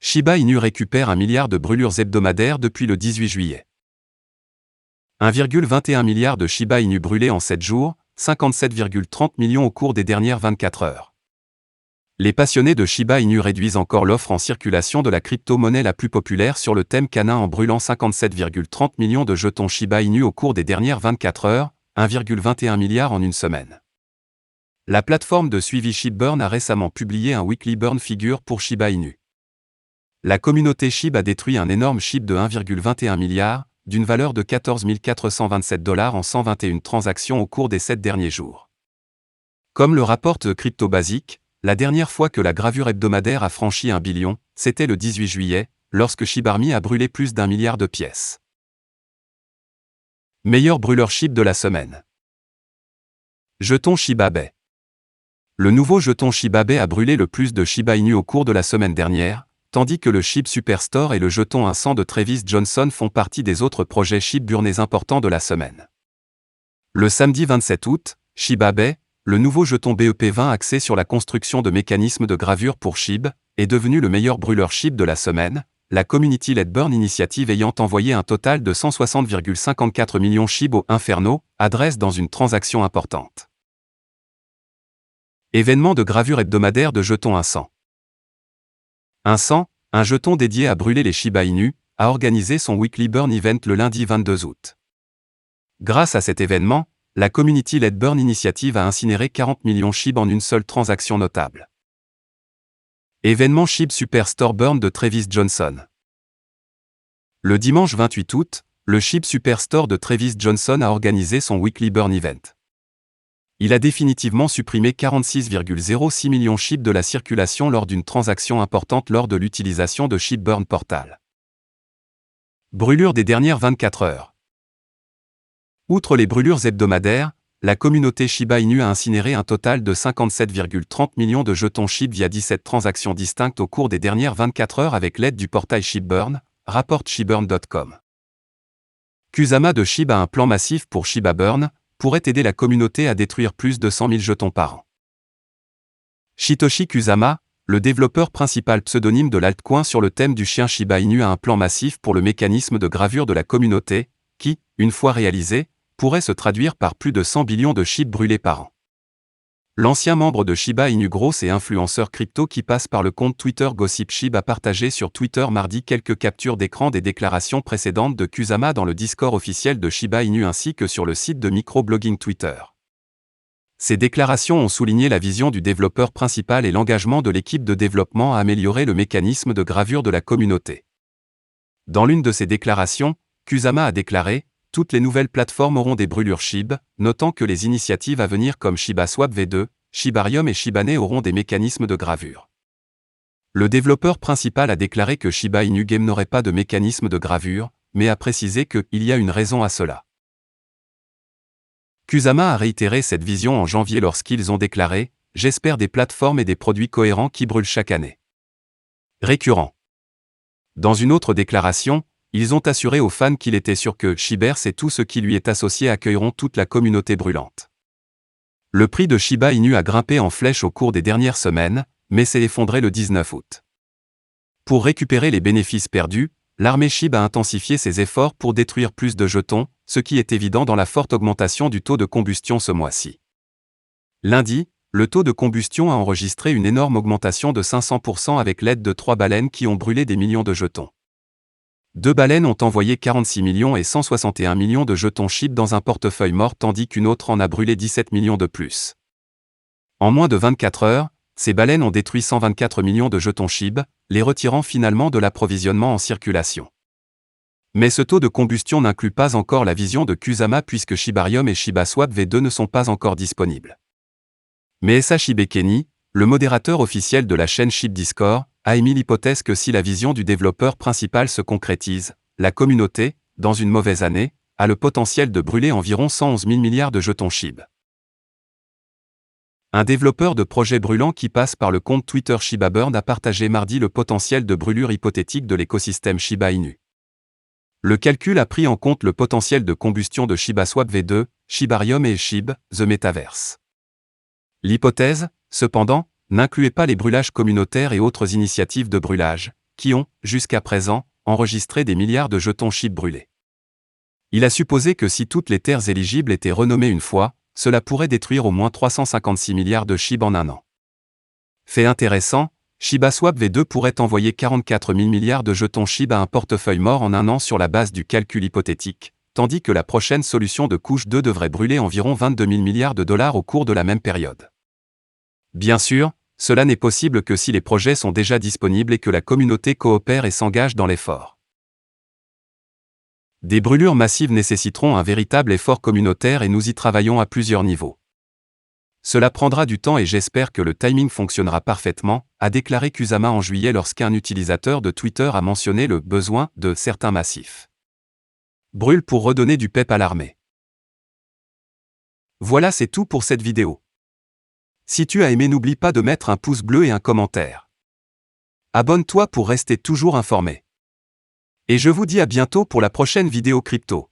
Shiba Inu récupère 1 milliard de brûlures hebdomadaires depuis le 18 juillet. 1,21 milliard de Shiba Inu brûlés en 7 jours, 57,30 millions au cours des dernières 24 heures. Les passionnés de Shiba Inu réduisent encore l'offre en circulation de la crypto-monnaie la plus populaire sur le thème canin en brûlant 57,30 millions de jetons Shiba Inu au cours des dernières 24 heures, 1,21 milliard en une semaine. La plateforme de suivi ShibBurn a récemment publié un Weekly Burn Figure pour Shiba Inu. La communauté SHIB a détruit un énorme SHIB de 1,21 milliard, d'une valeur de 14 427 $ en 121 transactions au cours des 7 derniers jours. Comme le rapporte Crypto Basic, la dernière fois que la gravure hebdomadaire a franchi 1 billion, c'était le 18 juillet, lorsque ShibArmy a brûlé plus d'1 milliard de pièces. Meilleur brûleur SHIB de la semaine. Jeton Shiba Bay. Le nouveau jeton Shiba Bay a brûlé le plus de Shiba Inu au cours de la semaine dernière, tandis que le SHIB Superstore et le jeton 100 de Travis Johnson font partie des autres projets SHIB burnés importants de la semaine. Le samedi 27 août, Shiba Bay, le nouveau jeton BEP20 axé sur la construction de mécanismes de gravure pour SHIB, est devenu le meilleur brûleur SHIB de la semaine, la Community Led Burn Initiative ayant envoyé un total de 160,54 millions SHIB au Inferno, adresse dans une transaction importante. Événement de gravure hebdomadaire de jetons 100. 100, un jeton dédié à brûler les Shiba Inu, a organisé son Weekly Burn Event le lundi 22 août. Grâce à cet événement, la Community Led Burn Initiative a incinéré 40 millions SHIB en une seule transaction notable. Événement SHIB Superstore Burn de Travis Johnson. Le dimanche 28 août, le SHIB Superstore de Travis Johnson a organisé son Weekly Burn Event. Il a définitivement supprimé 46,06 millions SHIB de la circulation lors d'une transaction importante lors de l'utilisation de ShibBurn Portal. Brûlures des dernières 24 heures. Outre les brûlures hebdomadaires, la communauté Shiba Inu a incinéré un total de 57,30 millions de jetons SHIB via 17 transactions distinctes au cours des dernières 24 heures avec l'aide du portail ShibBurn, rapporte shibburn.com. Kusama de SHIB a un plan massif pour ShibaBurn, pourrait aider la communauté à détruire plus de 100 000 jetons par an. Shitoshi Kusama, le développeur principal pseudonyme de l'altcoin sur le thème du chien Shiba Inu a un plan massif pour le mécanisme de gravure de la communauté, qui, une fois réalisé, pourrait se traduire par plus de 100 billions de SHIB brûlés par an. L'ancien membre de Shiba Inu Gross et influenceur crypto qui passe par le compte Twitter Gossip SHIB a partagé sur Twitter mardi quelques captures d'écran des déclarations précédentes de Kusama dans le Discord officiel de Shiba Inu ainsi que sur le site de microblogging Twitter. Ces déclarations ont souligné la vision du développeur principal et l'engagement de l'équipe de développement à améliorer le mécanisme de gravure de la communauté. Dans l'une de ces déclarations, Kusama a déclaré: toutes les nouvelles plateformes auront des brûlures SHIB, notant que les initiatives à venir comme ShibaSwap V2, Shibarium et Shibane auront des mécanismes de gravure. Le développeur principal a déclaré que Shiba Inu Game n'aurait pas de mécanisme de gravure, mais a précisé qu'il y a une raison à cela. Kusama a réitéré cette vision en janvier lorsqu'ils ont déclaré « J'espère des plateformes et des produits cohérents qui brûlent chaque année. » Récurrent. Dans une autre déclaration, ils ont assuré aux fans qu'il était sûr que Shiberse et tout ce qui lui est associé accueilleront toute la communauté brûlante. Le prix de Shiba Inu a grimpé en flèche au cours des dernières semaines, mais s'est effondré le 19 août. Pour récupérer les bénéfices perdus, l'armée SHIB a intensifié ses efforts pour détruire plus de jetons, ce qui est évident dans la forte augmentation du taux de combustion ce mois-ci. Lundi, le taux de combustion a enregistré une énorme augmentation de 500% avec l'aide de 3 baleines qui ont brûlé des millions de jetons. 2 baleines ont envoyé 46 millions et 161 millions de jetons SHIB dans un portefeuille mort tandis qu'une autre en a brûlé 17 millions de plus. En moins de 24 heures, ces baleines ont détruit 124 millions de jetons SHIB, les retirant finalement de l'approvisionnement en circulation. Mais ce taux de combustion n'inclut pas encore la vision de Kusama puisque Shibarium et ShibaSwap V2 ne sont pas encore disponibles. Mais Shibekeni, le modérateur officiel de la chaîne SHIB Discord, a émis l'hypothèse que si la vision du développeur principal se concrétise, la communauté, dans une mauvaise année, a le potentiel de brûler environ 111 000 milliards de jetons SHIB. Un développeur de projet brûlant qui passe par le compte Twitter ShibaBurn a partagé mardi le potentiel de brûlure hypothétique de l'écosystème Shiba Inu. Le calcul a pris en compte le potentiel de combustion de ShibaSwap V2, Shibarium et SHIB, The Metaverse. L'hypothèse, cependant, n'incluait pas les brûlages communautaires et autres initiatives de brûlage, qui ont, jusqu'à présent, enregistré des milliards de jetons SHIB brûlés. Il a supposé que si toutes les terres éligibles étaient renommées une fois, cela pourrait détruire au moins 356 milliards de SHIB en un an. Fait intéressant, ShibaSwap V2 pourrait envoyer 44 000 milliards de jetons SHIB à un portefeuille mort en un an sur la base du calcul hypothétique, tandis que la prochaine solution de couche 2 devrait brûler environ 22 000 milliards de dollars au cours de la même période. Bien sûr, cela n'est possible que si les projets sont déjà disponibles et que la communauté coopère et s'engage dans l'effort. Des brûlures massives nécessiteront un véritable effort communautaire et nous y travaillons à plusieurs niveaux. Cela prendra du temps et j'espère que le timing fonctionnera parfaitement, a déclaré Kusama en juillet lorsqu'un utilisateur de Twitter a mentionné le besoin de certains massifs. Brûle pour redonner du pep à l'armée. Voilà, c'est tout pour cette vidéo. Si tu as aimé, n'oublie pas de mettre un pouce bleu et un commentaire. Abonne-toi pour rester toujours informé. Et je vous dis à bientôt pour la prochaine vidéo crypto.